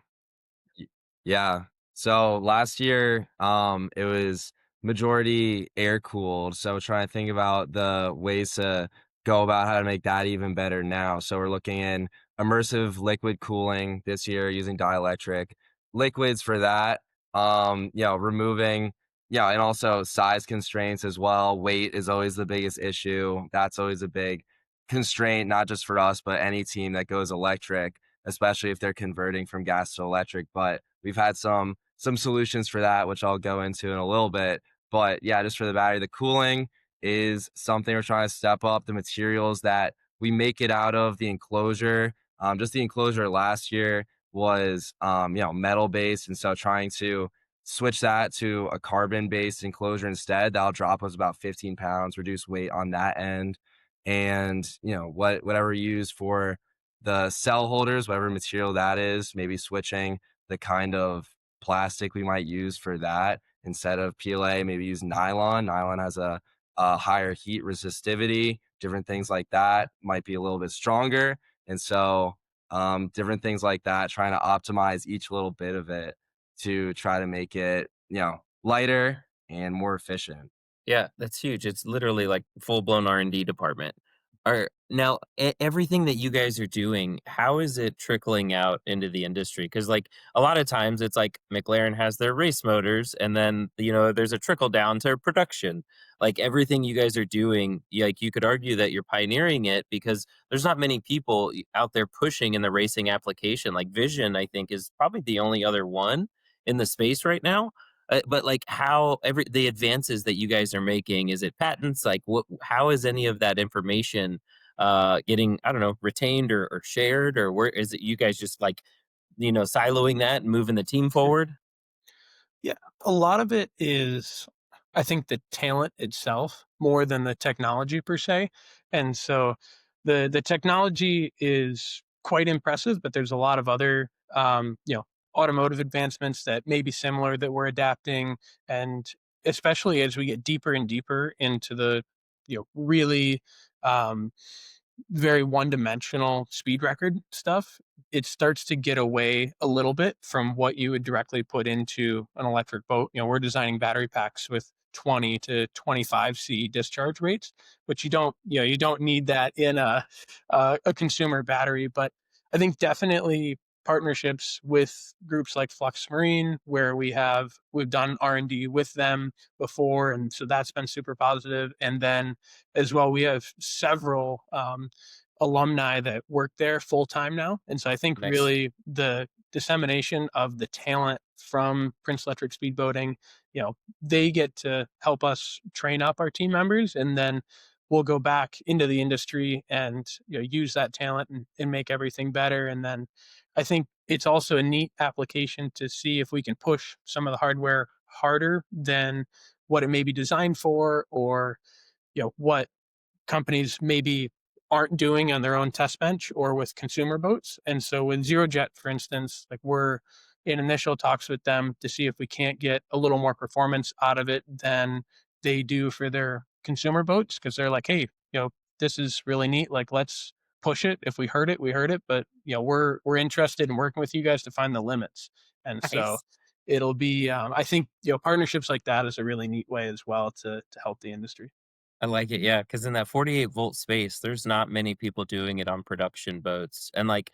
Y- Yeah. So last year, it was majority air cooled. So trying to think about the ways to go about how to make that even better now. So we're looking in immersive liquid cooling this year using dielectric liquids for that. Removing, and also size constraints as well. Weight is always the biggest issue. That's always a big constraint, not just for us, but any team that goes electric, especially if they're converting from gas to electric. But we've had some solutions for that, which I'll go into in a little bit. But yeah, just for the battery, the cooling is something we're trying to step up. The materials that we make it out of, the enclosure, just the enclosure last year was metal based, and so trying to switch that to a carbon based enclosure instead, that'll drop us about 15 pounds, reduce weight on that end. And whatever you use for the cell holders, whatever material that is, maybe switching the kind of plastic we might use for that instead of PLA, maybe use nylon. Nylon has a higher heat resistivity. Different things like that might be a little bit stronger. And so different things like that, trying to optimize each little bit of it to try to make it, lighter and more efficient. yeah, that's huge. It's literally like full-blown R&D department. Are now everything that you guys are doing, how is it trickling out into the industry? Because like a lot of times it's like McLaren has their race motors, and then there's a trickle down to production. Like everything you guys are doing, like you could argue that you're pioneering it because there's not many people out there pushing in the racing application. Like Vision, I think, is probably the only other one in the space right now. But like how the advances that you guys are making, is it patents? Like how is any of that information getting, I don't know, retained or shared, or where is it you guys just like, siloing that and moving the team forward? Yeah, a lot of it is, I think, the talent itself more than the technology per se. And so the technology is quite impressive, but there's a lot of other automotive advancements that may be similar that we're adapting. And especially as we get deeper and deeper into the really um, very one-dimensional speed record stuff, it starts to get away a little bit from what you would directly put into an electric boat. We're designing battery packs with 20 to 25 C discharge rates, which you don't need that in a consumer battery. But I think definitely partnerships with groups like Flux Marine, where we've done R&D with them before, and so that's been super positive. And then as well, we have several alumni that work there full time now. And so I think Nice. really the dissemination of the talent from Prince Electric Speedboating, they get to help us train up our team members, and then we'll go back into the industry and use that talent and make everything better. And then I think it's also a neat application to see if we can push some of the hardware harder than what it may be designed for, or what companies maybe aren't doing on their own test bench or with consumer boats. And so with Zero Jet, for instance, like we're in initial talks with them to see if we can't get a little more performance out of it than they do for their consumer boats, because they're like, hey, this is really neat. Like, let's push it. If we heard it, we heard it. But we're interested in working with you guys to find the limits. And so Nice. it'll be, I think, partnerships like that is a really neat way as well to help the industry. I like it, yeah, because in that 48-volt space, there's not many people doing it on production boats. And like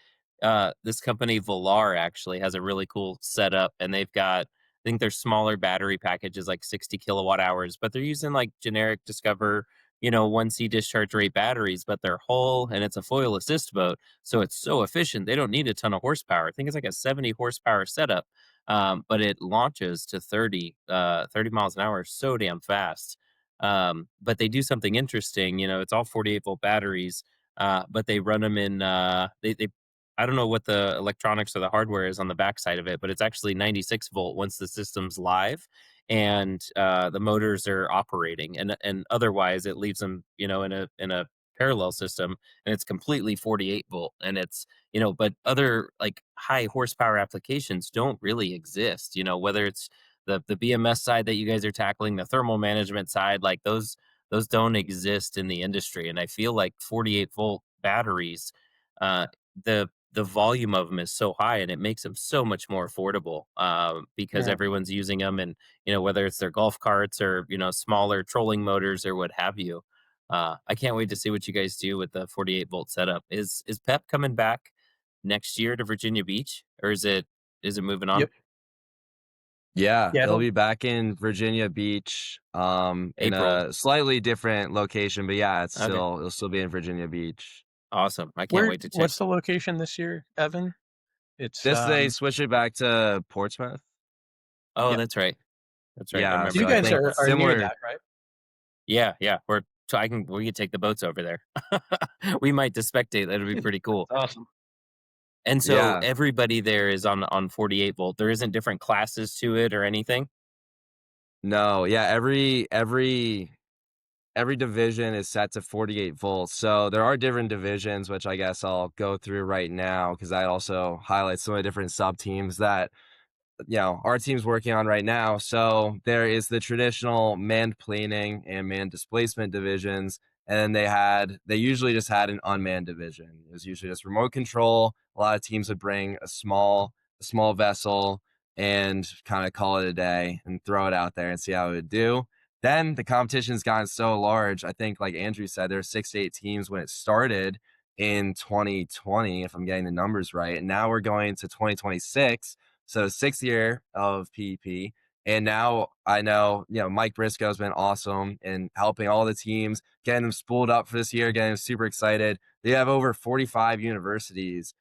this company Velar actually has a really cool setup, and they've got, I think their smaller battery packages like 60 kilowatt hours, but they're using like generic Discover, 1C discharge rate batteries, but they're whole and it's a foil assist boat. So it's so efficient. They don't need a ton of horsepower. I think it's like a 70 horsepower setup. But it launches to 30 miles an hour so damn fast. But they do something interesting. It's all 48-volt batteries, but they run them in. They I don't know what the electronics or the hardware is on the backside of it, but it's actually 96-volt once the system's live and the motors are operating. And otherwise, it leaves them, in a parallel system, and it's completely 48-volt. And it's but other like high horsepower applications don't really exist. Whether it's the BMS side that you guys are tackling, the thermal management side, like those don't exist in the industry. And I feel like 48-volt batteries, uh, the volume of them is so high, and it makes them so much more affordable because Yeah. everyone's using them, and whether it's their golf carts or smaller trolling motors or what have you. I can't wait to see what you guys do with the 48-volt setup. Is PEP coming back next year to Virginia Beach, or is it moving on? Yep. Yeah, Yeah. it'll be back in Virginia Beach, in April. a slightly different location, but yeah, Okay. it'll still be in Virginia Beach. Awesome. I can't wait to check. What's the location this year, Evan? It's This they switch it back to Portsmouth. Oh, yeah. that's right. That's right. I Yeah, So remember you so I that. guys think are near similar. that, right? Yeah, yeah. We can take the boats over there. We might to spectate. That'd be pretty cool. That's awesome. And so Yeah, everybody there is on 48-volt. There isn't different classes to it or anything. no, yeah, every division is set to 48 volts. So there are different divisions, which I guess I'll go through right now because that also highlights some of the different sub teams that our team's working on right now. So there is the traditional manned planing and manned displacement divisions. And then they usually just had an unmanned division. It was usually just remote control. A lot of teams would bring a small vessel and kind of call it a day and throw it out there and see how it would do. Then the competition's gotten so large. I think, like Andrew said, there were 6 to 8 teams when it started in 2020, if I'm getting the numbers right. And now we're going to 2026. So 6th year of PEP. And now I know, Mike Briscoe's been awesome in helping all the teams, getting them spooled up for this year, getting them super excited. They have over 45 universities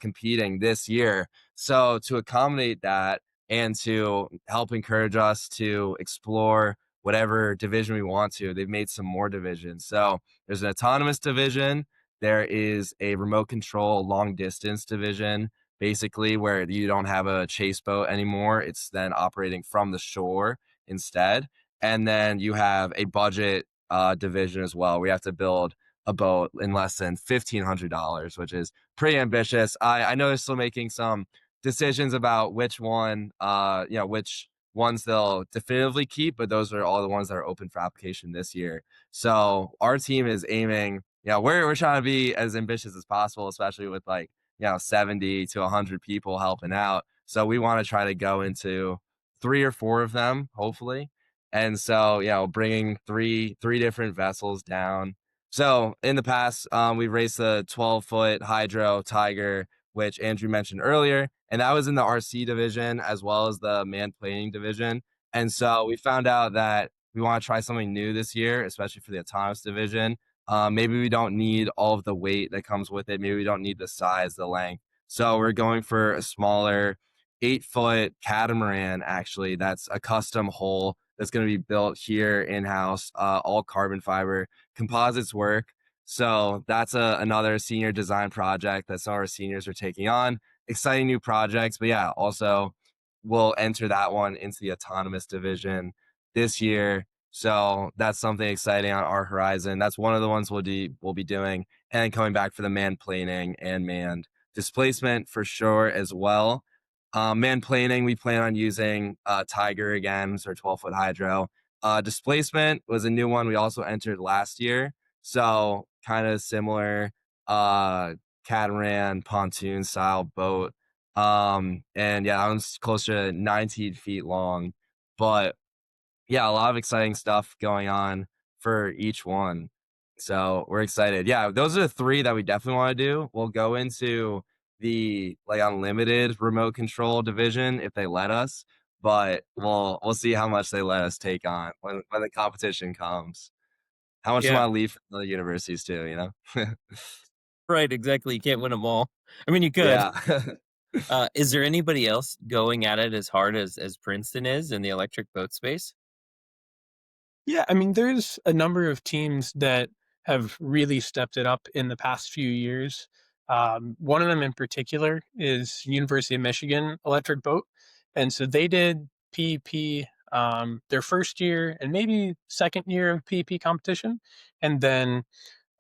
competing this year. So to accommodate that and to help encourage us to explore whatever division we want to, they've made some more divisions. So there's an autonomous division. There is a remote control long distance division, basically where you don't have a chase boat anymore. It's then operating from the shore instead. And then you have a budget division as well. We have to build a boat in less than $1,500, which is pretty ambitious. I know they're still making some decisions about which which ones they'll definitively keep, but those are all the ones that are open for application this year. So our team is aiming, we're trying to be as ambitious as possible, especially with 70 to 100 people helping out. So we want to try to go into 3 or 4 of them, hopefully. And so, bringing three different vessels down. So in the past, we've raced the 12-foot Hydro Tiger, which Andrew mentioned earlier, and that was in the RC division as well as the manned planing division. And so we found out that we want to try something new this year, especially for the autonomous division. Maybe we don't need all of the weight that comes with it. Maybe we don't need the size, the length. So we're going for a smaller 8-foot catamaran, actually. That's a custom hull that's going to be built here in-house, all carbon fiber composites work. So that's another senior design project that some of our seniors are taking on. Exciting new projects. But yeah, also we'll enter that one into the autonomous division this year. So that's something exciting on our horizon. That's one of the ones we'll be doing. and coming back for the manned planing and manned displacement for sure as well. Manned planing, we plan on using Tiger again, so 12-foot hydro. Displacement was a new one we also entered last year, so kind of similar catamaran pontoon style boat. And yeah, that one's closer to 19 feet long, but yeah, a lot of exciting stuff going on for each one. So we're excited. Yeah, those are the three that we definitely want to do. We'll go into the like unlimited remote control division if they let us, but we'll see how much they let us take on when the competition comes. How much you Yeah. want to leave for the universities too, you know? Right, exactly. You can't win them all. I mean, you could. Yeah. Is there anybody else going at it as hard as Princeton is in the electric boat space? Yeah, I mean, there's a number of teams that have really stepped it up in the past few years. One of them in particular is University of Michigan Electric Boat, and so they did PEP their first year and maybe second year of PEP competition, and then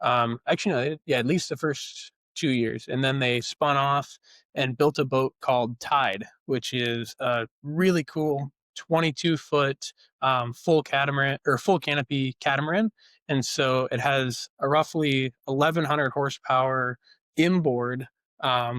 actually, no, yeah, at least the first 2 years. And then they spun off and built a boat called Tide, which is a really cool 22-foot full catamaran or full canopy catamaran. And so it has a roughly 1,100 horsepower inboard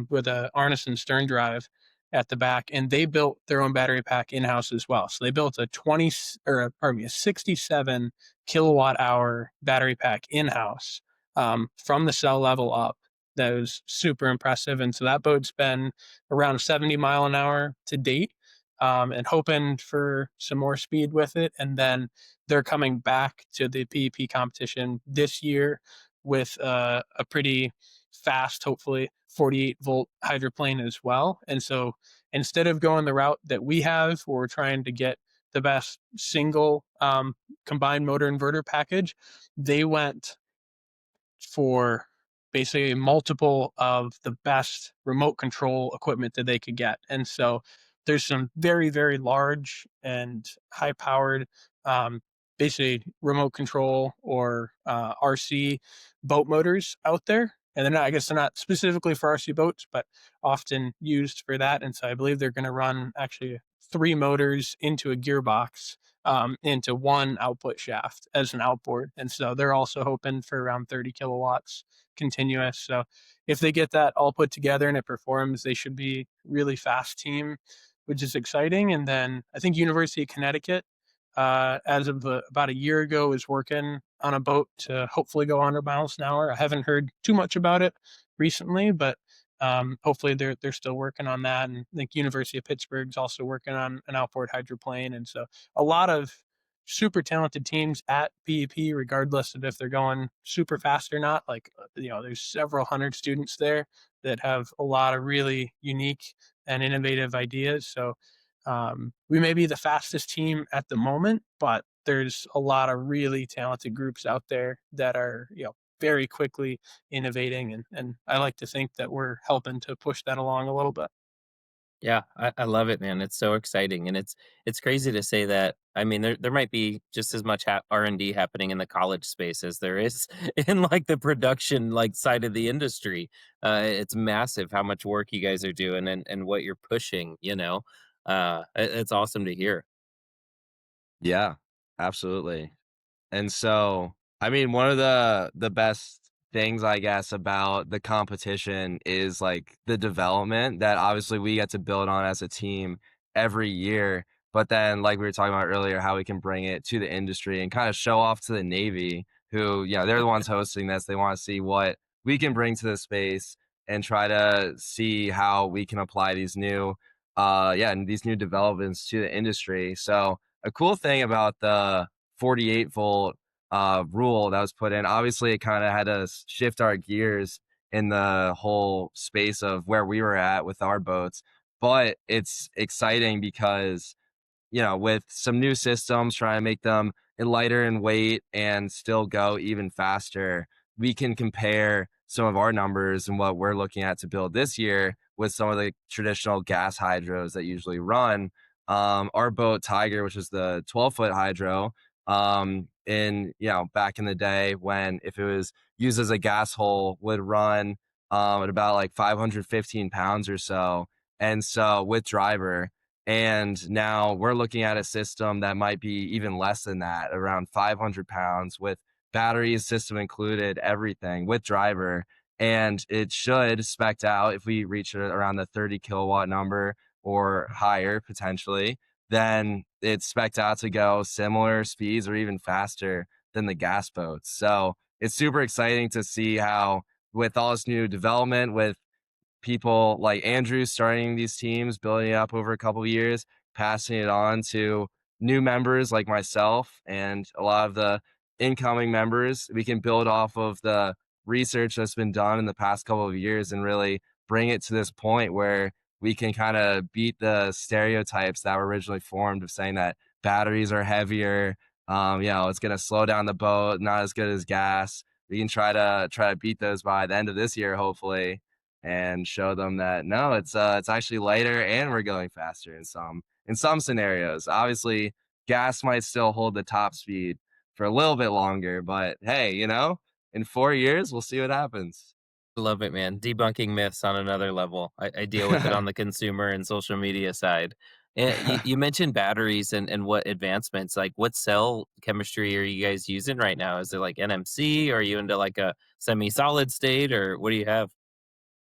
with a harness and stern drive at the back, and they built their own battery pack in-house as well. So they built a 20 or pardon me, a 67 kilowatt hour battery pack in-house from the cell level up. That was super impressive. And so that boat's been around 70 mile an hour to date, and hoping for some more speed with it. And then they're coming back to the PEP competition this year with a pretty fast, hopefully 48-volt hydroplane as well. And so instead of going the route that we have, where we're trying to get the best single combined motor inverter package, they went for basically multiple of the best remote control equipment that they could get. And so there's some very, very large and high powered, basically remote control or RC boat motors out there. And they're not, I guess they're not specifically for RC boats, but often used for that. And so I believe they're going to run actually 3 motors into a gearbox into one output shaft as an outboard. And so they're also hoping for around 30 kilowatts continuous. So if they get that all put together and it performs, they should be really fast team, which is exciting. And then I think University of Connecticut, as of about a year ago, is working on a boat to hopefully go 100 miles an hour. I haven't heard too much about it recently, but hopefully they're still working on that. And I think University of Pittsburgh's also working on an outboard hydroplane. And so a lot of super talented teams at PEP, regardless of if they're going super fast or not. Like, there's several hundred students there that have a lot of really unique and innovative ideas. So we may be the fastest team at the moment, but there's a lot of really talented groups out there that are, very quickly innovating. And I like to think that we're helping to push that along a little bit. Yeah, I love it, man. It's so exciting, and it's crazy to say that. I mean, there might be just as much R&D happening in the college space as there is in like the production like side of the industry. It's massive how much work you guys are doing and what you're pushing. It's awesome to hear. Yeah, absolutely. And so, I mean, one of the best things, I guess, about the competition is like the development that obviously we get to build on as a team every year. But then, like we were talking about earlier, how we can bring it to the industry and kind of show off to the Navy, who, they're the ones hosting this. They want to see what we can bring to the space and try to see how we can apply these new, and these new developments to the industry. So, a cool thing about the 48-volt rule that was put in, obviously it kind of had to shift our gears in the whole space of where we were at with our boats. But it's exciting because, with some new systems, trying to make them lighter in weight and still go even faster, we can compare some of our numbers and what we're looking at to build this year with some of the traditional gas hydros that usually run. Our boat Tiger, which is the 12-foot hydro, in, back in the day when if it was used as a gas hole would run at about like 515 pounds or so. And so with driver, and now we're looking at a system that might be even less than that, around 500 pounds with batteries, system included, everything with driver. And it should spec out if we reach around the 30 kilowatt number or higher potentially, then it's spec'd out to go similar speeds or even faster than the gas boats. So it's super exciting to see how, with all this new development, with people like Andrew starting these teams, building it up over a couple of years, passing it on to new members like myself and a lot of the incoming members, we can build off of the research that's been done in the past couple of years and really bring it to this point where we can kind of beat the stereotypes that were originally formed of saying that batteries are heavier, it's going to slow down the boat, not as good as gas. We can try to beat those by the end of this year, hopefully, and show them that no, it's actually lighter and we're going faster in some scenarios. Obviously, gas might still hold the top speed for a little bit longer, but hey, in 4 years we'll see what happens. Love it, man. Debunking myths on another level. I deal with it on the consumer and social media side. And you mentioned batteries and what advancements, like what cell chemistry are you guys using right now? Is it like NMC? Or are you into like a semi-solid state, or what do you have?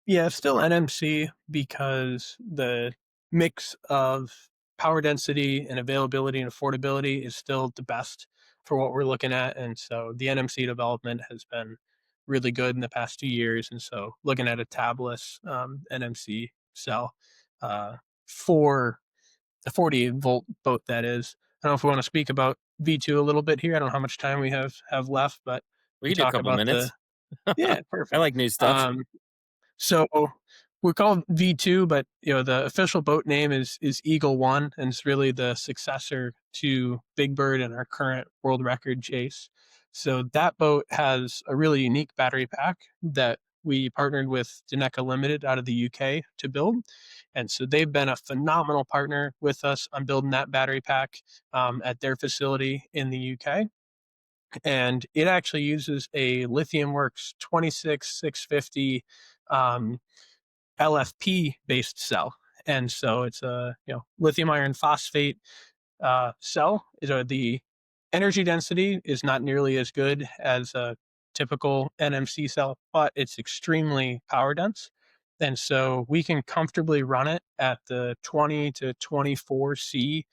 Yeah, still NMC because the mix of power density and availability and affordability is still the best for what we're looking at. And so the NMC development has been really good in the past 2 years. And so looking at a tabless NMC cell for the 48-volt boat, that is. I don't know if we want to speak about V2 a little bit here. I don't know how much time we have left, but We we can do a talk couple about minutes. yeah, I perfect. like new stuff. So we're called V2, but the official boat name is Eagle One, and it's really the successor to Big Bird and our current world record chase. So that boat has a really unique battery pack that we partnered with Dineka Limited out of the UK to build. And so they've been a phenomenal partner with us on building that battery pack at their facility in the UK. And it actually uses a Lithium Works 26650 LFP based cell. And so it's a lithium iron phosphate cell. The energy density is not nearly as good as a typical NMC cell, but it's extremely power dense. And so we can comfortably run it at the 20 to 24 C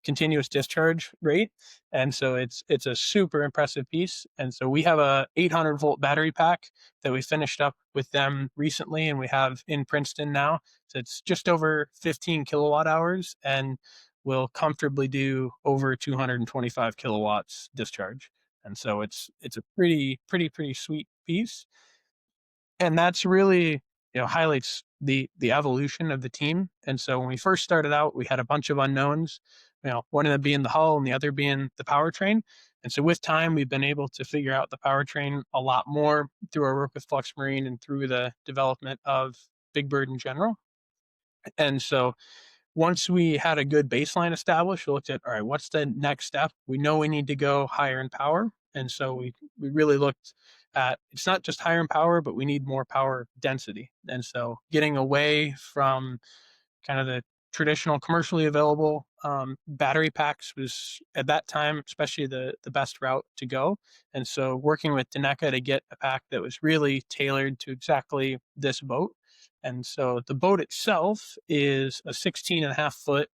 continuous discharge rate. And so it's a super impressive piece. And so we have a 800-volt battery pack that we finished up with them recently, and we have in Princeton now. So it's just over 15 kilowatt hours and will comfortably do over 225 kilowatts discharge. And so it's a pretty sweet piece. And that's really, highlights the evolution of the team. And so when we first started out, we had a bunch of unknowns, one of them being the hull and the other being the powertrain. And so with time, we've been able to figure out the powertrain a lot more through our work with Flux Marine and through the development of Big Bird in general. And so once we had a good baseline established, we looked at, all right, what's the next step? We know we need to go higher in power. And so we really looked at, it's not just higher in power, but we need more power density. And so getting away from kind of the traditional commercially available battery packs was at that time, especially the best route to go. And so working with Dineka to get a pack that was really tailored to exactly this boat. And so the boat itself is a 16.5-foot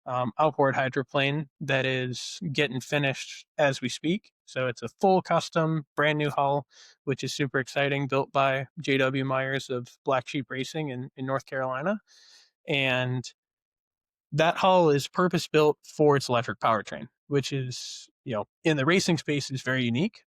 outboard hydroplane that is getting finished as we speak. So it's a full custom, brand new hull, which is super exciting, built by J.W. Myers of Black Sheep Racing in North Carolina. And that hull is purpose built for its electric powertrain, which is, in the racing space is very unique.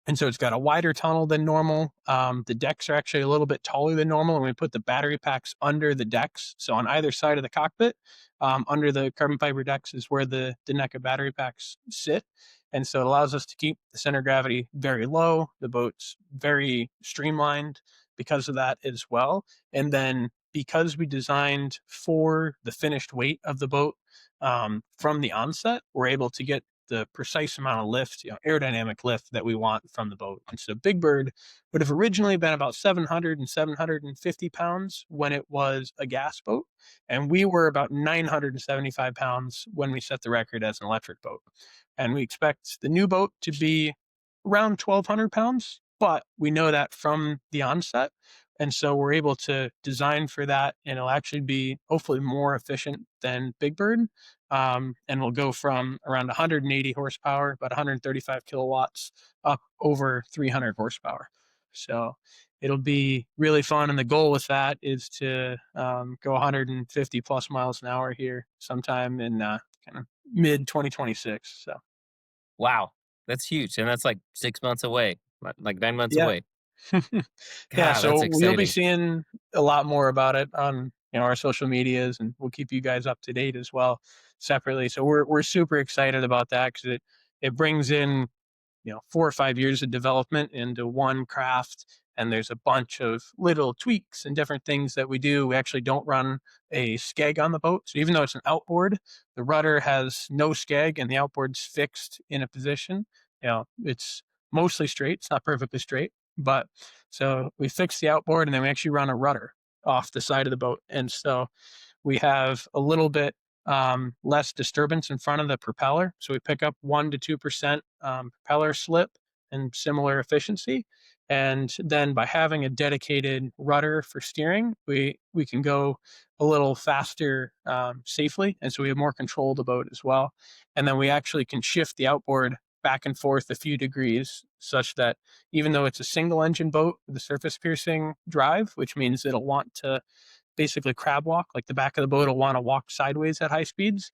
And so it's got a wider tunnel than normal. The decks are actually a little bit taller than normal, and we put the battery packs under the decks. So on either side of the cockpit, under the carbon fiber decks is where the Dineka battery packs sit. And so it allows us to keep the center of gravity very low. The boat's very streamlined because of that as well. And then because we designed for the finished weight of the boat from the onset, we're able to get the precise amount of lift, aerodynamic lift that we want from the boat. And so Big Bird would have originally been about 700 and 750 pounds when it was a gas boat. And we were about 975 pounds when we set the record as an electric boat. And we expect the new boat to be around 1,200 pounds, but we know that from the onset. And so we're able to design for that, and it'll actually be hopefully more efficient than Big Bird. And we'll go from around 180 horsepower, about 135 kilowatts, up over 300 horsepower. So it'll be really fun. And the goal with that is to go 150 plus miles an hour here sometime in kind of mid 2026. So, Wow, that's huge, and that's like 6 months away, like 9 months yeah. away. Yeah, God, that's so you'll be exciting. seeing a lot more about it on our social medias, and we'll keep you guys up to date as well separately. So we're super excited about that because it brings in 4 or 5 years of development into one craft, and there's a bunch of little tweaks and different things that we do. We actually don't run a skeg on the boat, so even though it's an outboard, the rudder has no skeg and the outboard's fixed in a position. It's mostly straight. It's not perfectly straight, but so we fix the outboard and then we actually run a rudder off the side of the boat, and so we have a little bit less disturbance in front of the propeller. So we pick up 1 to 2% propeller slip and similar efficiency. And then by having a dedicated rudder for steering, we can go a little faster safely. And so we have more control of the boat as well. And then we actually can shift the outboard back and forth a few degrees such that even though it's a single engine boat with a surface piercing drive, which means it'll want to basically crab walk, like the back of the boat will want to walk sideways at high speeds,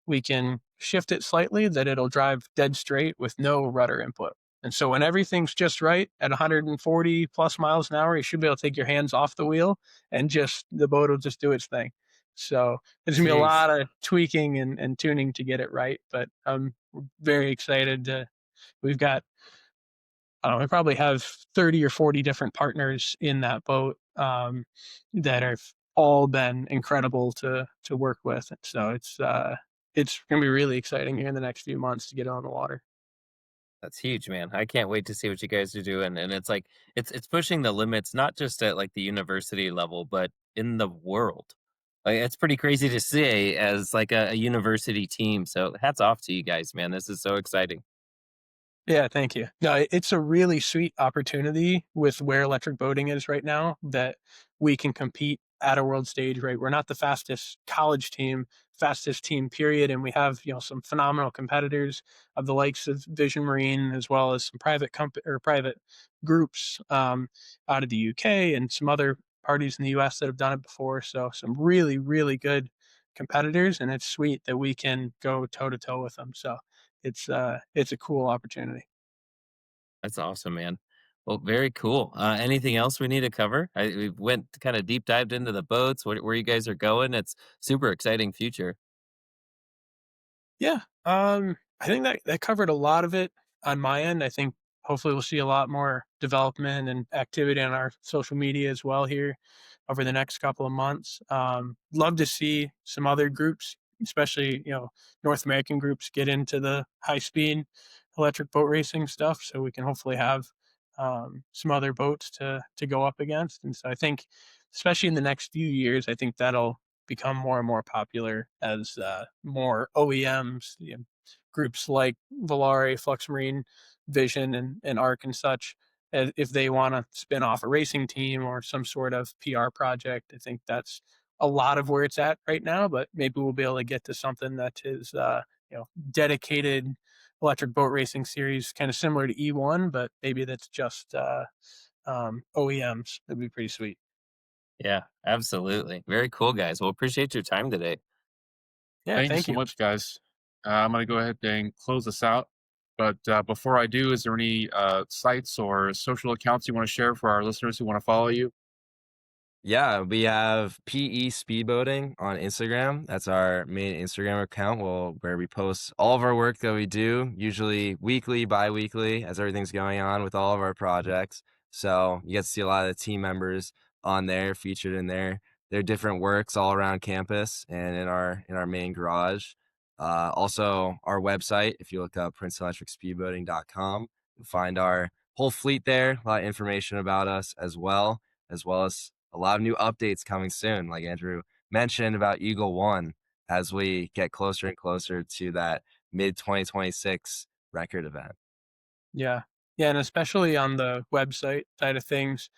we can shift it slightly that it'll drive dead straight with no rudder input. And so when everything's just right at 140 plus miles an hour, you should be able to take your hands off the wheel and just the boat will just do its thing. So there's gonna be a Jeez. lot of tweaking and tuning to get it right, but I'm very excited we've got I don't know, we probably have 30 or 40 different partners in that boat that have all been incredible to work with. And so it's going to be really exciting here in the next few months to get on the water. That's huge, man. I can't wait to see what you guys are doing. And it's like it's pushing the limits, not just at like the university level, but in the world. Like it's pretty crazy to see as like a university team. So hats off to you guys, man. This is so exciting. Yeah, thank you. No, it's a really sweet opportunity with where electric boating is right now that we can compete at a world stage, right? We're not the fastest college team, fastest team period, and we have, some phenomenal competitors of the likes of Vision Marine as well as some private groups out of the UK and some other parties in the US that have done it before. So some really, really good competitors, and it's sweet that we can go toe to toe with them. So it's a cool opportunity. That's awesome, man. Well, very cool. Anything else we need to cover? We went kind of deep dived into the boats, where you guys are going. It's super exciting future. Yeah, I think that covered a lot of it on my end. I think hopefully we'll see a lot more development and activity on our social media as well here over the next couple of months. Love to see some other groups, especially North American groups, get into the high speed electric boat racing stuff, so we can hopefully have some other boats to go up against. And so I think, especially in the next few years, I think that'll become more and more popular as more OEMs, groups like Volare, Flux Marine, Vision, and Arc and such, if they want to spin off a racing team or some sort of PR project. I think that's a lot of where it's at right now, but maybe we'll be able to get to something that is, dedicated electric boat racing series, kind of similar to E1, but maybe that's just OEMs. That'd be pretty sweet. Yeah, absolutely. Very cool, guys. Well, appreciate your time today. Yeah, Thank you thank so you. much, guys. I'm going to go ahead and close this out. But before I do, is there any sites or social accounts you want to share for our listeners who want to follow you? Yeah, we have PE Speedboating on Instagram. That's our main Instagram account where we post all of our work that we do, usually weekly, bi-weekly, as everything's going on with all of our projects. So you get to see a lot of the team members on there, featured in there. Their different works all around campus and in our main garage. Also, our website, if you look up PrincetonElectricSpeedboating.com, you'll find our whole fleet there, a lot of information about us as well as a lot of new updates coming soon, like Andrew mentioned about Eagle One, as we get closer and closer to that mid-2026 record event. Yeah. Yeah. And especially on the website side of things,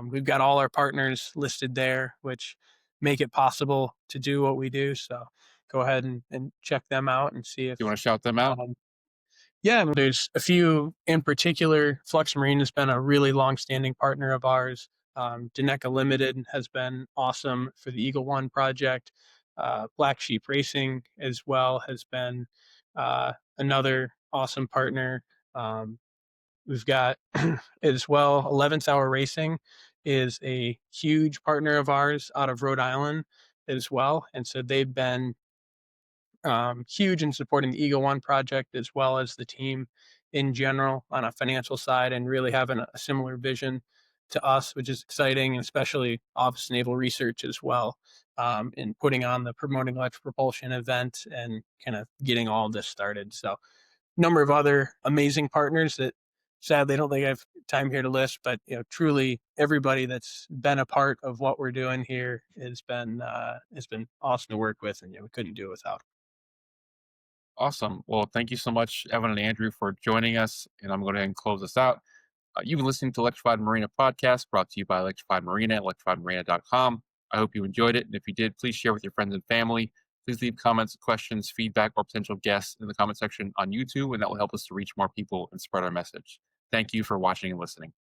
we've got all our partners listed there, which make it possible to do what we do. So go ahead and check them out and see if You want to shout them out? yeah, there's a few in particular. Flux Marine has been a really long-standing partner of ours. Daneca Limited has been awesome for the Eagle One project. Black Sheep Racing as well has been another awesome partner. We've got as well 11th Hour Racing is a huge partner of ours out of Rhode Island as well, and so they've been huge in supporting the Eagle One project as well as the team in general on a financial side, and really having a similar vision to us, which is exciting, and especially Office of Naval Research as well, in putting on the Promoting Electric Propulsion event and kind of getting all this started. So number of other amazing partners that sadly I don't think I have time here to list, but truly everybody that's been a part of what we're doing here has been awesome to work with, and we couldn't do it without. Awesome. Well, thank you so much, Evan and Andrew, for joining us. And I'm going to close this out. You've been listening to Electrified Marina podcast brought to you by Electrified Marina at electrifiedmarina.com. I hope you enjoyed it. And if you did, please share with your friends and family. Please leave comments, questions, feedback, or potential guests in the comment section on YouTube, and that will help us to reach more people and spread our message. Thank you for watching and listening.